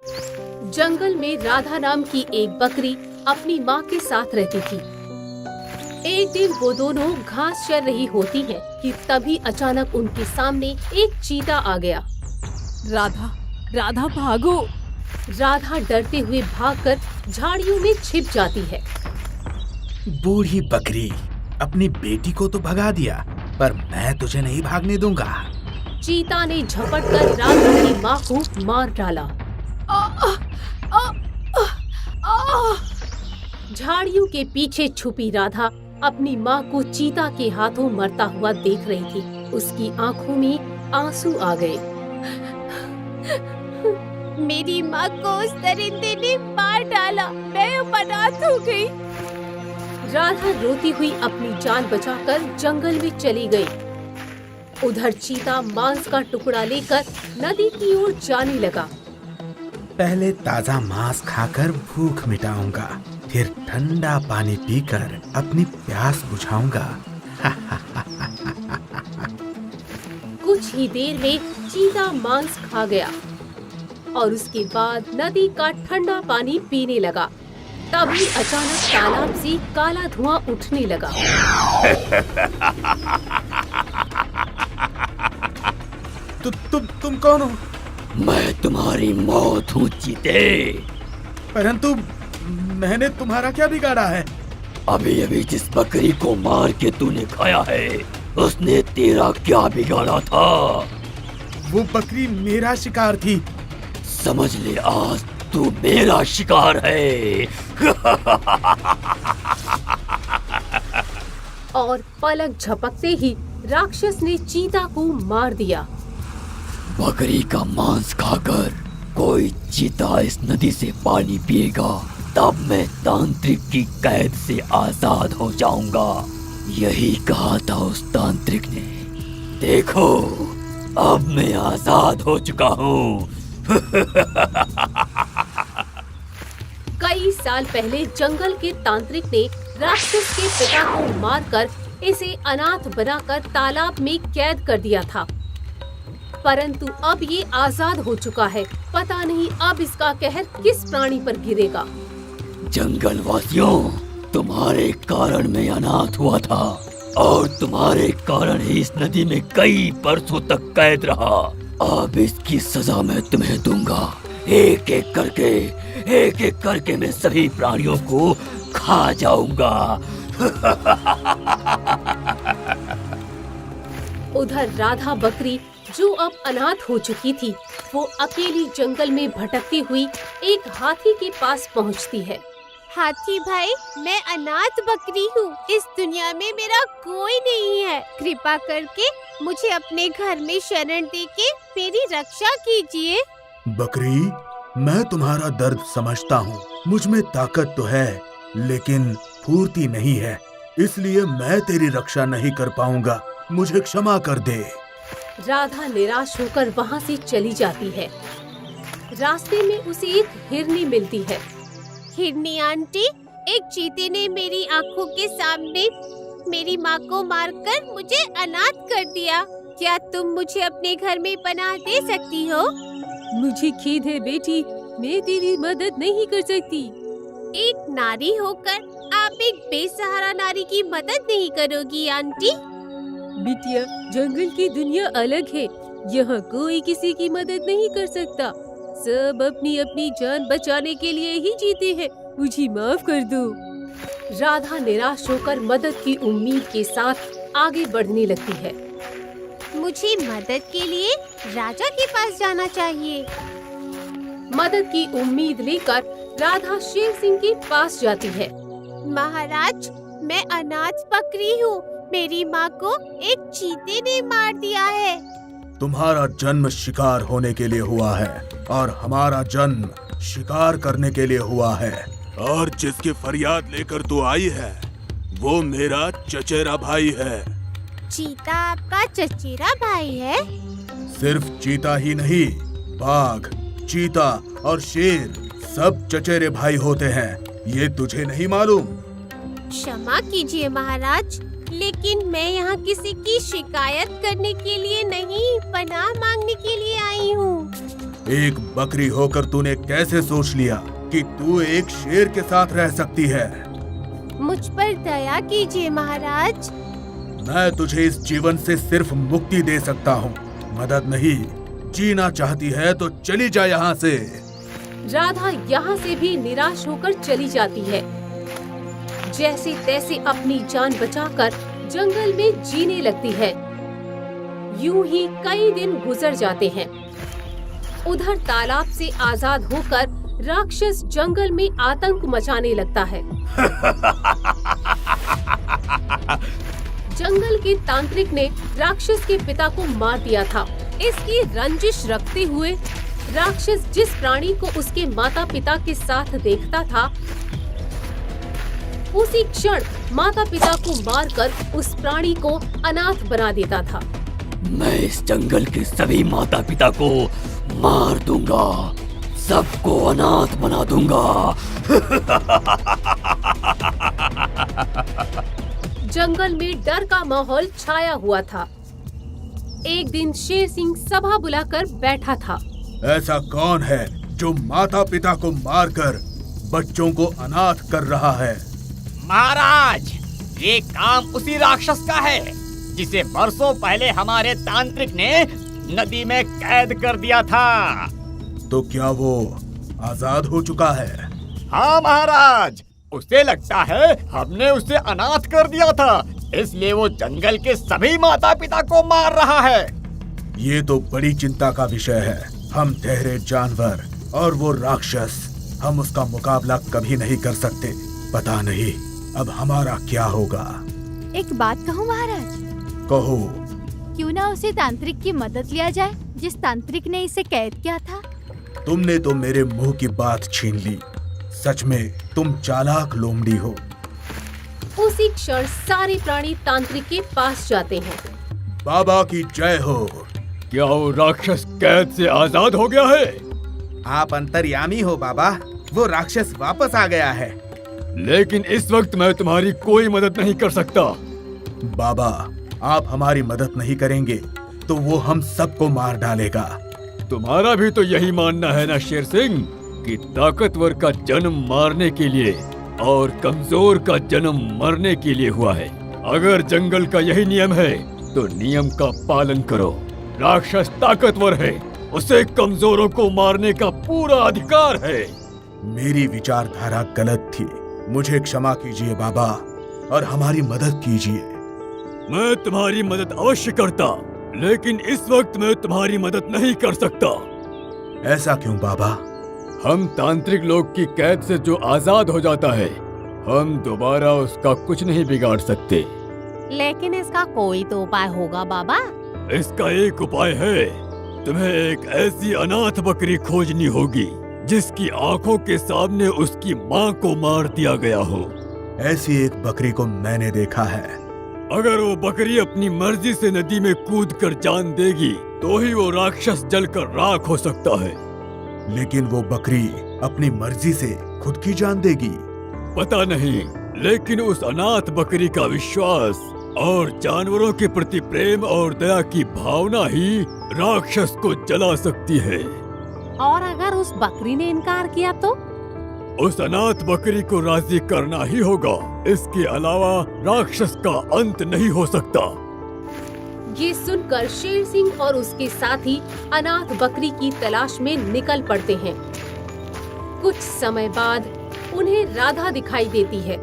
जंगल में राधा नाम की एक बकरी अपनी माँ के साथ रहती थी। एक दिन वो दोनों घास चर रही होती हैं कि तभी अचानक उनके सामने एक चीता आ गया। राधा, राधा भागो! राधा डरते हुए भागकर झाड़ियों में छिप जाती है। बूढ़ी बकरी, अपनी बेटी को तो भगा दिया, पर मैं तुझे नहीं भागने दूंगा। चीता ने झपटकर राधा की माँ को मार डाला। झाड़ियों के पीछे छुपी राधा अपनी माँ को चीता के हाथों मरता हुआ देख रही थी। उसकी आंखों में आंसू आ गए। मेरी माँ को उस दरिंदे ने मार डाला, मैं अनाथ हो गई। राधा रोती हुई अपनी जान बचाकर जंगल में चली गई। उधर चीता मांस का टुकड़ा लेकर नदी की ओर जाने लगा। पहले ताजा मांस खाकर भूख मिटाऊंगा, फिर ठंडा पानी पीकर अपनी प्यास बुझाऊंगा। कुछ ही देर में चीता मांस खा गया और उसके बाद नदी का ठंडा पानी पीने लगा। तभी अचानक तालाब से काला धुआं उठने लगा। तुम कौन हो? मैं तुम्हारी मौत हूँ चीते। परंतु मैंने तुम्हारा क्या बिगाड़ा है? अभी अभी जिस बकरी को मार के तूने खाया है, उसने तेरा क्या बिगाड़ा था? वो बकरी मेरा शिकार थी। समझ ले, आज तू मेरा शिकार है। और पलक झपकते ही राक्षस ने चीता को मार दिया। बकरी का मांस खाकर कोई चीता इस नदी से पानी पिएगा, तब मैं तांत्रिक की कैद से आजाद हो जाऊंगा। यही कहा था उस तांत्रिक ने। देखो, अब मैं आजाद हो चुका हूँ। कई साल पहले जंगल के तांत्रिक ने राक्षस के पिता को मारकर इसे अनाथ बनाकर तालाब में कैद कर दिया था। परंतु अब ये आजाद हो चुका है। पता नहीं अब इसका कहर किस प्राणी पर गिरेगा। जंगल वासियों, तुम्हारे कारण मैं अनाथ हुआ था और तुम्हारे कारण ही इस नदी में कई बरसों तक कैद रहा। अब इसकी सजा मैं तुम्हें दूंगा। एक एक करके मैं सभी प्राणियों को खा जाऊंगा। उधर राधा बकरी, जो अब अनाथ हो चुकी थी, वो अकेली जंगल में भटकती हुई एक हाथी के पास पहुंचती है। हाथी भाई, मैं अनाथ बकरी हूँ। इस दुनिया में मेरा कोई नहीं है। कृपा करके मुझे अपने घर में शरण देके मेरी रक्षा कीजिए। बकरी, मैं तुम्हारा दर्द समझता हूँ। मुझ में ताकत तो है, लेकिन फुर्ती नहीं है, इसलिए मैं तेरी रक्षा नहीं कर पाऊंगा। मुझे क्षमा कर दे। राधा निराश होकर वहाँ से चली जाती है। रास्ते में उसे एक हिरनी मिलती है। हिरनी आंटी, एक चीते ने मेरी आंखों के सामने मेरी माँ को मारकर मुझे अनाथ कर दिया। क्या तुम मुझे अपने घर में पनाह दे सकती हो? मुझे खेद है बेटी, मैं तेरी मदद नहीं कर सकती। एक नारी होकर आप एक बेसहारा नारी की मदद नहीं करोगी आंटी? बिटिया, जंगल की दुनिया अलग है। यहाँ कोई किसी की मदद नहीं कर सकता। सब अपनी अपनी जान बचाने के लिए ही जीते हैं। मुझे माफ कर दो। राधा निराश होकर मदद की उम्मीद के साथ आगे बढ़ने लगती है। मुझे मदद के लिए राजा के पास जाना चाहिए। मदद की उम्मीद लेकर राधा शेर सिंह के पास जाती है। महाराज, मैं अनाथ बकरी हूँ। मेरी माँ को एक चीते ने मार दिया है। तुम्हारा जन्म शिकार होने के लिए हुआ है और हमारा जन्म शिकार करने के लिए हुआ है। और जिसकी फरियाद लेकर तू आई है, वो मेरा चचेरा भाई है। चीता आपका चचेरा भाई है? सिर्फ चीता ही नहीं, बाघ, चीता और शेर सब चचेरे भाई होते हैं। ये तुझे नहीं मालूम? क्षमा कीजिए महाराज, लेकिन मैं यहाँ किसी की शिकायत करने के लिए नहीं, पनाह मांगने के लिए आई हूँ। एक बकरी होकर तूने कैसे सोच लिया कि तू एक शेर के साथ रह सकती है? मुझ पर दया कीजिए महाराज। मैं तुझे इस जीवन से सिर्फ मुक्ति दे सकता हूँ, मदद नहीं। जीना चाहती है तो चली जा यहाँ से। राधा यहाँ से भी निराश होकर चली जाती है। जैसे तैसे अपनी जान बचाकर जंगल में जीने लगती है। यूं ही कई दिन गुजर जाते हैं। उधर तालाब से आजाद होकर राक्षस जंगल में आतंक मचाने लगता है। जंगल के तांत्रिक ने राक्षस के पिता को मार दिया था। इसकी रंजिश रखते हुए राक्षस जिस प्राणी को उसके माता पिता के साथ देखता था, उसी क्षण माता पिता को मारकर उस प्राणी को अनाथ बना देता था। मैं इस जंगल के सभी माता पिता को मार दूंगा, सबको अनाथ बना दूंगा। जंगल में डर का माहौल छाया हुआ था। एक दिन शेर सिंह सभा बुलाकर बैठा था। ऐसा कौन है जो माता पिता को मारकर बच्चों को अनाथ कर रहा है? महाराज, ये काम उसी राक्षस का है जिसे बरसों पहले हमारे तांत्रिक ने नदी में कैद कर दिया था। तो क्या वो आजाद हो चुका है? हाँ महाराज, उसे लगता है हमने उसे अनाथ कर दिया था, इसलिए वो जंगल के सभी माता पिता को मार रहा है। ये तो बड़ी चिंता का विषय है। हम ठहरे जानवर और वो राक्षस, हम उसका मुकाबला कभी नहीं कर सकते। पता नहीं अब हमारा क्या होगा। एक बात कहूँ महाराज? कहो। क्यों ना उसे तांत्रिक की मदद लिया जाए जिस तांत्रिक ने इसे कैद किया था। तुमने तो मेरे मुंह की बात छीन ली। सच में तुम चालाक लोमड़ी हो। उसी क्षण सारे प्राणी तांत्रिक के पास जाते हैं। बाबा की जय हो। क्या वो राक्षस कैद से आजाद हो गया है? आप अंतर्यामी हो बाबा, वो राक्षस वापस आ गया है। लेकिन इस वक्त मैं तुम्हारी कोई मदद नहीं कर सकता। बाबा, आप हमारी मदद नहीं करेंगे तो वो हम सबको मार डालेगा। तुम्हारा भी तो यही मानना है ना शेर सिंह, कि ताकतवर का जन्म मारने के लिए और कमजोर का जन्म मरने के लिए हुआ है। अगर जंगल का यही नियम है तो नियम का पालन करो। राक्षस ताकतवर है, उसे कमजोरों को मारने का पूरा अधिकार है। मेरी विचारधारा गलत थी, मुझे क्षमा कीजिए बाबा और हमारी मदद कीजिए। मैं तुम्हारी मदद अवश्य करता, लेकिन इस वक्त मैं तुम्हारी मदद नहीं कर सकता। ऐसा क्यों बाबा? हम तांत्रिक लोग की कैद से जो आजाद हो जाता है, हम दोबारा उसका कुछ नहीं बिगाड़ सकते। लेकिन इसका कोई तो उपाय होगा बाबा। इसका एक उपाय है, तुम्हें एक ऐसी अनाथ बकरी खोजनी होगी जिसकी आंखों के सामने उसकी माँ को मार दिया गया हो। ऐसी एक बकरी को मैंने देखा है। अगर वो बकरी अपनी मर्जी से नदी में कूदकर जान देगी तो ही वो राक्षस जलकर राख हो सकता है। लेकिन वो बकरी अपनी मर्जी से खुद की जान देगी? पता नहीं, लेकिन उस अनाथ बकरी का विश्वास और जानवरों के प्रति प्रेम और दया की भावना ही राक्षस को जला सकती है। और अगर उस बकरी ने इनकार किया तो? उस अनाथ बकरी को राजी करना ही होगा। इसके अलावा राक्षस का अंत नहीं हो सकता। ये सुनकर शेर सिंह और उसके साथी अनाथ बकरी की तलाश में निकल पड़ते हैं। कुछ समय बाद उन्हें राधा दिखाई देती है।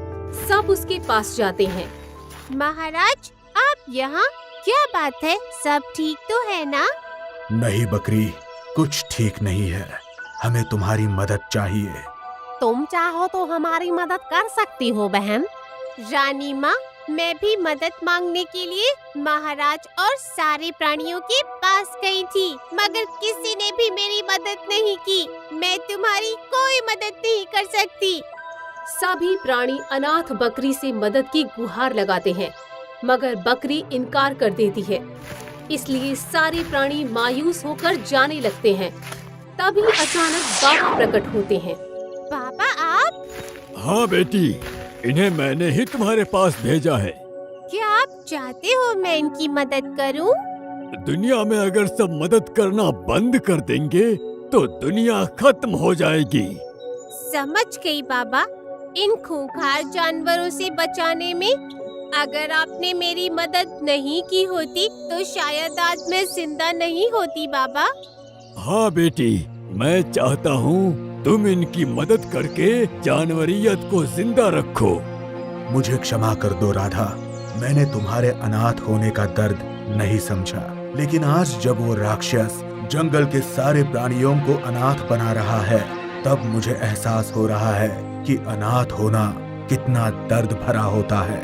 सब उसके पास जाते हैं। महाराज, आप यहाँ? क्या बात है, सब ठीक तो है ना? नहीं बकरी, कुछ ठीक नहीं है। हमें तुम्हारी मदद चाहिए। तुम चाहो तो हमारी मदद कर सकती हो बहन। रानी माँ, मैं भी मदद मांगने के लिए महाराज और सारे प्राणियों के पास गई थी, मगर किसी ने भी मेरी मदद नहीं की। मैं तुम्हारी कोई मदद नहीं कर सकती। सभी प्राणी अनाथ बकरी से मदद की गुहार लगाते हैं, मगर बकरी इनकार कर देती है। इसलिए सारे प्राणी मायूस होकर जाने लगते हैं। तभी अचानक बाबा प्रकट होते हैं। पापा, आप? हाँ बेटी, इन्हें मैंने ही तुम्हारे पास भेजा है। क्या आप चाहते हो मैं इनकी मदद करूं? दुनिया में अगर सब मदद करना बंद कर देंगे तो दुनिया खत्म हो जाएगी। समझ गई बाबा। इन खूंखार जानवरों से बचाने में अगर आपने मेरी मदद नहीं की होती तो शायद आज मैं जिंदा नहीं होती बाबा। हाँ बेटी, मैं चाहता हूँ तुम इनकी मदद करके जानवरियत को जिंदा रखो। मुझे क्षमा कर दो राधा, मैंने तुम्हारे अनाथ होने का दर्द नहीं समझा। लेकिन आज जब वो राक्षस जंगल के सारे प्राणियों को अनाथ बना रहा है, तब मुझे एहसास हो रहा है कि अनाथ होना कितना दर्द भरा होता है।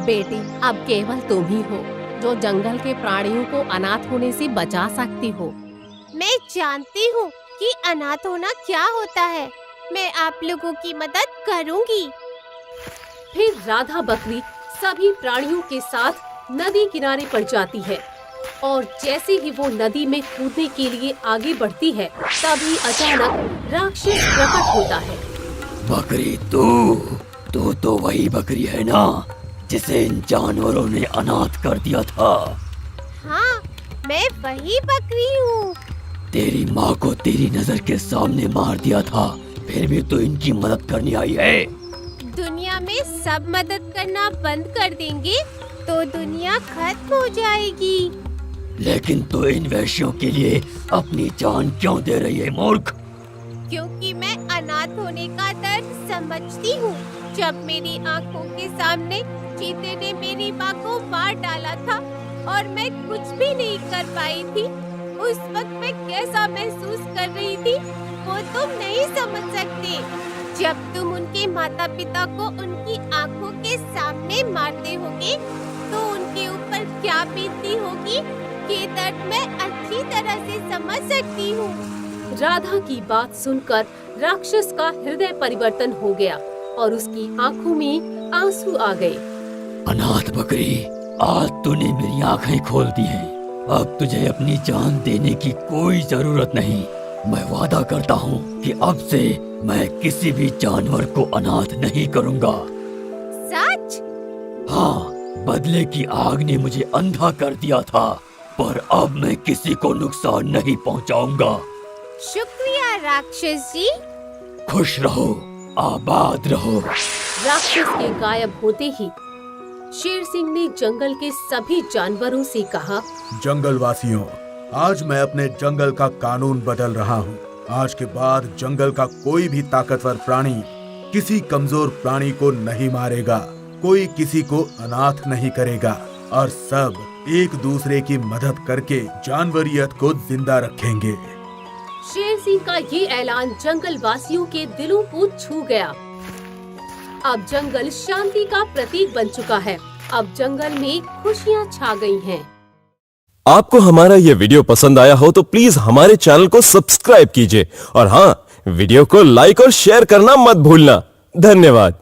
बेटी, अब केवल तुम ही हो जो जंगल के प्राणियों को अनाथ होने से बचा सकती हो। मैं जानती हूँ कि अनाथ होना क्या होता है। मैं आप लोगों की मदद करूँगी। फिर राधा बकरी सभी प्राणियों के साथ नदी किनारे पर जाती है और जैसे ही वो नदी में कूदने के लिए आगे बढ़ती है, तभी अचानक राक्षस प्रकट होता है। बकरी तू तो वही बकरी है ना जिसे इन जानवरों ने अनाथ कर दिया था? हाँ, मैं वही बकरी हूँ। तेरी माँ को तेरी नजर के सामने मार दिया था, फिर भी तू इनकी मदद करने आई है। दुनिया में सब मदद करना बंद कर देंगे तो दुनिया खत्म हो जाएगी। लेकिन तू इन वैश्यों के लिए अपनी जान क्यों दे रही है मूर्ख? क्योंकि मैं अनाथ होने का दर्द समझती हूँ। जब मेरी आंखों के सामने चीते ने मेरी माँ को मार डाला था और मैं कुछ भी नहीं कर पाई थी, उस वक्त मैं कैसा महसूस कर रही थी वो तुम नहीं समझ सकते। जब तुम उनके माता पिता को उनकी आंखों के सामने मारते होगे तो उनके ऊपर क्या बीतती होगी, ये दर्द मैं अच्छी तरह से समझ सकती हूँ। राधा की बात सुनकर राक्षस का हृदय परिवर्तन हो गया और उसकी आंखों में आंसू आ गए। अनाथ बकरी, आज तूने मेरी आंखें खोल दी हैं। अब तुझे अपनी जान देने की कोई जरूरत नहीं। मैं वादा करता हूँ कि अब से मैं किसी भी जानवर को अनाथ नहीं करूँगा। सच? हाँ, बदले की आग ने मुझे अंधा कर दिया था, पर अब मैं किसी को नुकसान नहीं पहुँचाऊंगा। शुक्रिया राक्षस जी। खुश रहो, आबाद रहो। राक्षस के गायब होते ही शेर सिंह ने जंगल के सभी जानवरों से कहा, जंगल वासियों, आज मैं अपने जंगल का कानून बदल रहा हूँ। आज के बाद जंगल का कोई भी ताकतवर प्राणी किसी कमजोर प्राणी को नहीं मारेगा, कोई किसी को अनाथ नहीं करेगा और सब एक दूसरे की मदद करके जानवरियत को जिंदा रखेंगे। शेर सिंह का ये ऐलान जंगल वासियों के दिलों को छू गया। अब जंगल शांति का प्रतीक बन चुका है। अब जंगल में खुशियाँ छा गई हैं। आपको हमारा ये वीडियो पसंद आया हो तो प्लीज हमारे चैनल को सब्सक्राइब कीजिए और हाँ, वीडियो को लाइक और शेयर करना मत भूलना। धन्यवाद।